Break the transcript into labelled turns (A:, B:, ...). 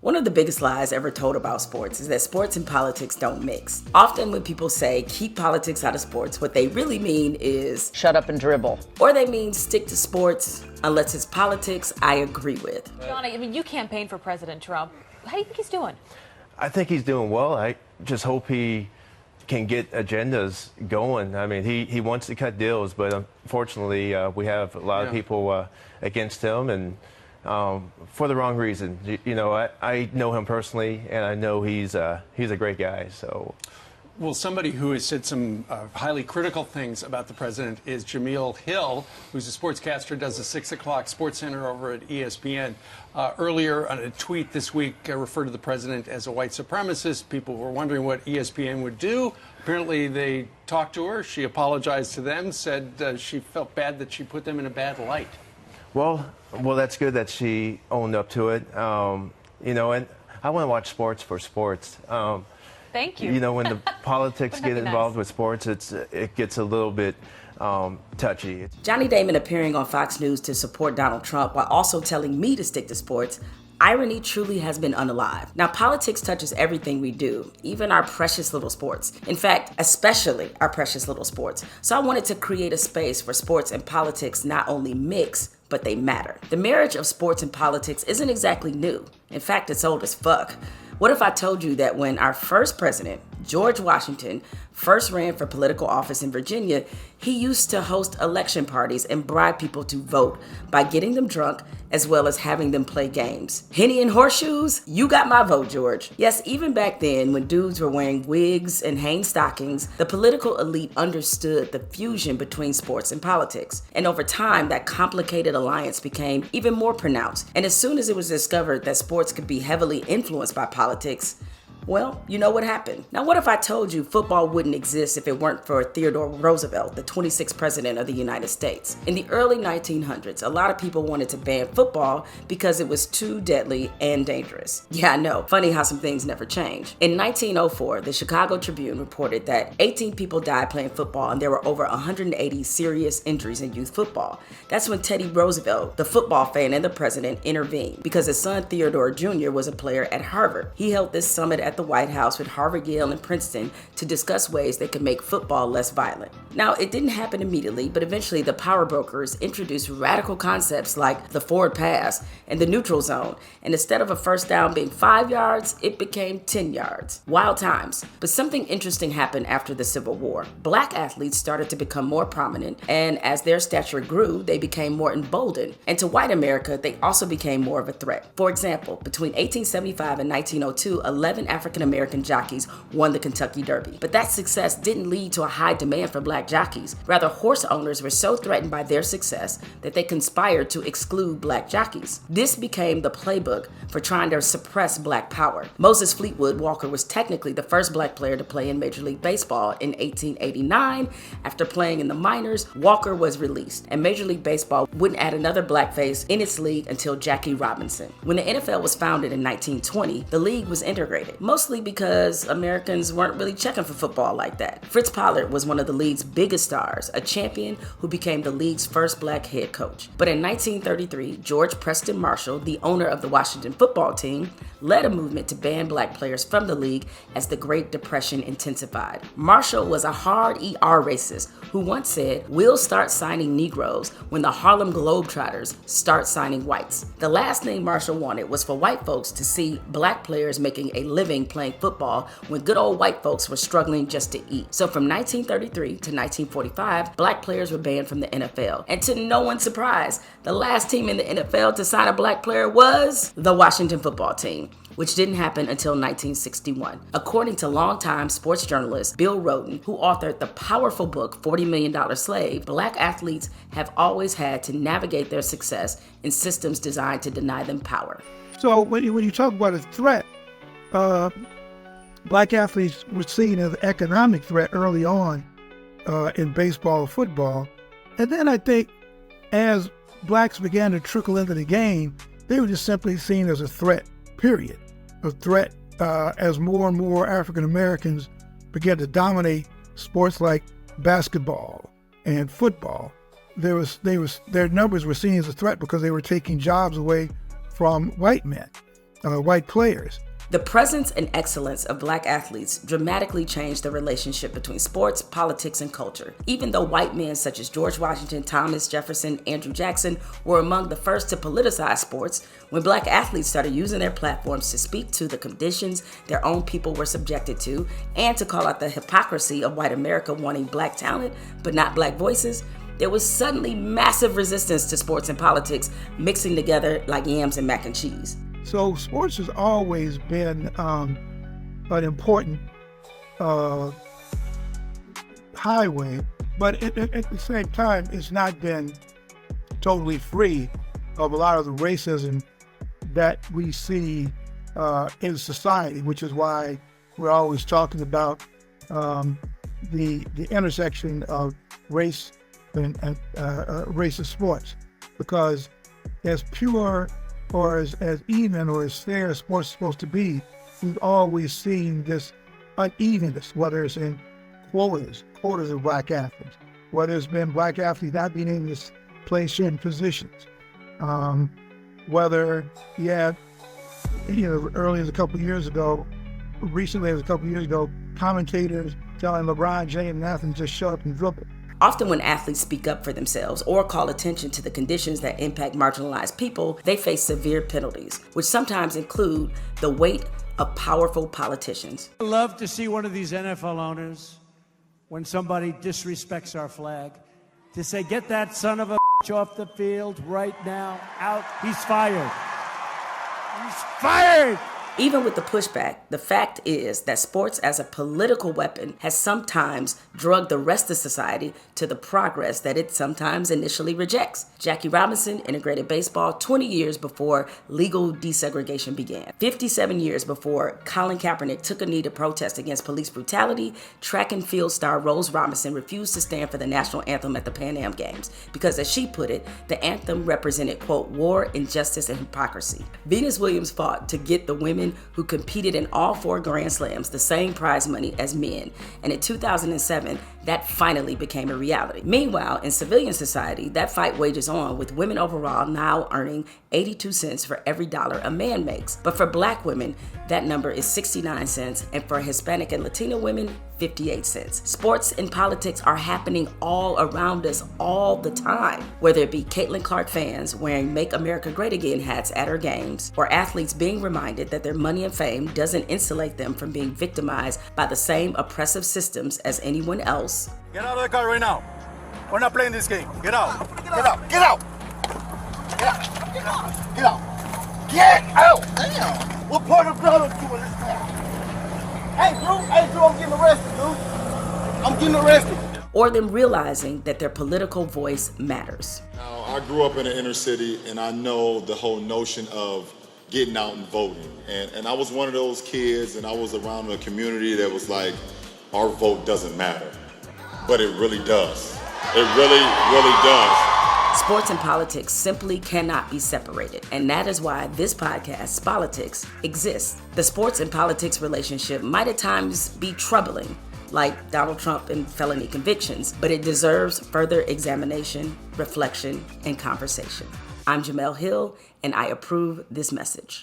A: One of the biggest lies ever told about sports is that sports and politics don't mix. Often when people say keep politics out of sports, what they really mean is
B: shut up and dribble.
A: Or they mean stick to sports unless it's politics I agree with.
C: Johnny, I mean, you campaigned for President Trump. How do you think he's doing?
D: I think he's doing well. I just hope he can get agendas going. I mean, he wants to cut deals, but unfortunately we have a lot of people against him, and for the wrong reason. You know, I know him personally, and I know he's a great guy. So,
E: well, somebody who has said some highly critical things about the president is Jemele Hill, who's a sportscaster, does the 6 o'clock Sports Center over at ESPN. Earlier on a tweet this week referred to the president as a white supremacist. People were wondering what ESPN would do. Apparently they talked to her. She apologized to them, said she felt bad that she put them in a bad light.
D: Well, that's good that she owned up to it. You know, and I want to watch sports for sports.
C: Thank you.
D: You know, when the politics get involved with sports, it gets a little bit touchy.
A: Johnny Damon appearing on Fox News to support Donald Trump while also telling me to stick to sports. Irony truly has been unalive. Now, politics touches everything we do, even our precious little sports. In fact, especially our precious little sports. So I wanted to create a space where sports and politics not only mix, but they matter. The marriage of sports and politics isn't exactly new. In fact, it's old as fuck. What if I told you that when our first president, George Washington, first ran for political office in Virginia, he used to host election parties and bribe people to vote by getting them drunk as well as having them play games. Henny and horseshoes? You got my vote, George. Yes, even back then when dudes were wearing wigs and Hanes stockings, the political elite understood the fusion between sports and politics. And over time, that complicated alliance became even more pronounced. And as soon as it was discovered that sports could be heavily influenced by politics, well, you know what happened. Now, what if I told you football wouldn't exist if it weren't for Theodore Roosevelt, the 26th president of the United States? In the early 1900s, a lot of people wanted to ban football because it was too deadly and dangerous. Yeah, I know. Funny how some things never change. In 1904, the Chicago Tribune reported that 18 people died playing football and there were over 180 serious injuries in youth football. That's when Teddy Roosevelt, the football fan and the president, intervened because his son Theodore Jr. was a player at Harvard. He held this summit at the White House with Harvard, Yale, and Princeton to discuss ways they could make football less violent. Now, it didn't happen immediately, but eventually the power brokers introduced radical concepts like the forward pass and the neutral zone, and instead of a first down being 5 yards, it became 10 yards. Wild times. But something interesting happened after the Civil War. Black athletes started to become more prominent, and as their stature grew, they became more emboldened. And to white America, they also became more of a threat. For example, between 1875 and 1902, 11 African-American jockeys won the Kentucky Derby. But that success didn't lead to a high demand for black jockeys. Rather, horse owners were so threatened by their success that they conspired to exclude black jockeys. This became the playbook for trying to suppress black power. Moses Fleetwood Walker was technically the first black player to play in Major League Baseball. In 1889, after playing in the minors, Walker was released, and Major League Baseball wouldn't add another black face in its league until Jackie Robinson. When the NFL was founded in 1920, the league was integrated, mostly because Americans weren't really checking for football like that. Fritz Pollard was one of the league's biggest stars, a champion who became the league's first black head coach. But in 1933, George Preston Marshall, the owner of the Washington football team, led a movement to ban black players from the league as the Great Depression intensified. Marshall was a hard ER racist who once said, "We'll start signing Negroes when the Harlem Globetrotters start signing whites." The last thing Marshall wanted was for white folks to see black players making a living playing football when good old white folks were struggling just to eat. So from 1933 to 1945, black players were banned from the NFL. And to no one's surprise, the last team in the NFL to sign a black player was the Washington football team, which didn't happen until 1961. According to longtime sports journalist Bill Rhoden, who authored the powerful book $40 Million Slave, black athletes have always had to navigate their success in systems designed to deny them power.
F: So when you talk about a threat, black athletes were seen as an economic threat early on in baseball or football. And then I think as blacks began to trickle into the game, they were just simply seen as a threat, period. A threat as more and more African Americans began to dominate sports like basketball and football. Their numbers were seen as a threat because they were taking jobs away from white men. white players.
A: The presence and excellence of black athletes dramatically changed the relationship between sports, politics, and culture. Even though white men such as George Washington, Thomas Jefferson, Andrew Jackson were among the first to politicize sports, when black athletes started using their platforms to speak to the conditions their own people were subjected to and to call out the hypocrisy of white America wanting black talent but not black voices, there was suddenly massive resistance to sports and politics mixing together like yams and mac and cheese.
F: So sports has always been an important highway, but at the same time, it's not been totally free of a lot of the racism that we see in society, which is why we're always talking about the intersection of race and racist sports, because as pure or as even or as fair as sports is supposed to be, we've always seen this unevenness, whether it's in quotas of black athletes, whether it's been black athletes not being able to play certain positions, whether you have, recently as a couple of years ago, commentators telling LeBron James and athletes just shut up and dribble.
A: Often when athletes speak up for themselves or call attention to the conditions that impact marginalized people, they face severe penalties, which sometimes include the weight of powerful politicians.
B: I love to see one of these NFL owners, when somebody disrespects our flag, to say, get that son of a bitch off the field right now, out, he's fired. He's fired!
A: Even with the pushback, the fact is that sports as a political weapon has sometimes drugged the rest of society to the progress that it sometimes initially rejects. Jackie Robinson integrated baseball 20 years before legal desegregation began. 57 years before Colin Kaepernick took a knee to protest against police brutality, track and field star Rose Robinson refused to stand for the national anthem at the Pan Am Games because, as she put it, the anthem represented, quote, war, injustice, and hypocrisy. Venus Williams fought to get the women who competed in all 4 Grand Slams the same prize money as men, and in 2007, that finally became a reality. Meanwhile, in civilian society, that fight wages on, with women overall now earning 82 cents for every dollar a man makes. But for black women, that number is 69 cents, and for Hispanic and Latino women, 58 cents. Sports and politics are happening all around us all the time, whether it be Caitlin Clark fans wearing Make America Great Again hats at her games, or athletes being reminded that their money and fame doesn't insulate them from being victimized by the same oppressive systems as anyone else.
G: Get out of the car right now. We're not playing this game. Get out. Get out. Get out. Get out. Get out. Get out. Get out. Damn. What part of blood are you in this town? Hey, Drew, I'm getting arrested, dude. I'm getting arrested.
A: Or them realizing that their political voice matters.
H: Now, I grew up in the inner city, and I know the whole notion of getting out and voting. And I was one of those kids, and I was around a community that was like, our vote doesn't matter. But it really does. It really, really does.
A: Sports and politics simply cannot be separated, and that is why this podcast, Spolitics, exists. The sports and politics relationship might at times be troubling, like Donald Trump and felony convictions, but it deserves further examination, reflection, and conversation. I'm Jemele Hill, and I approve this message.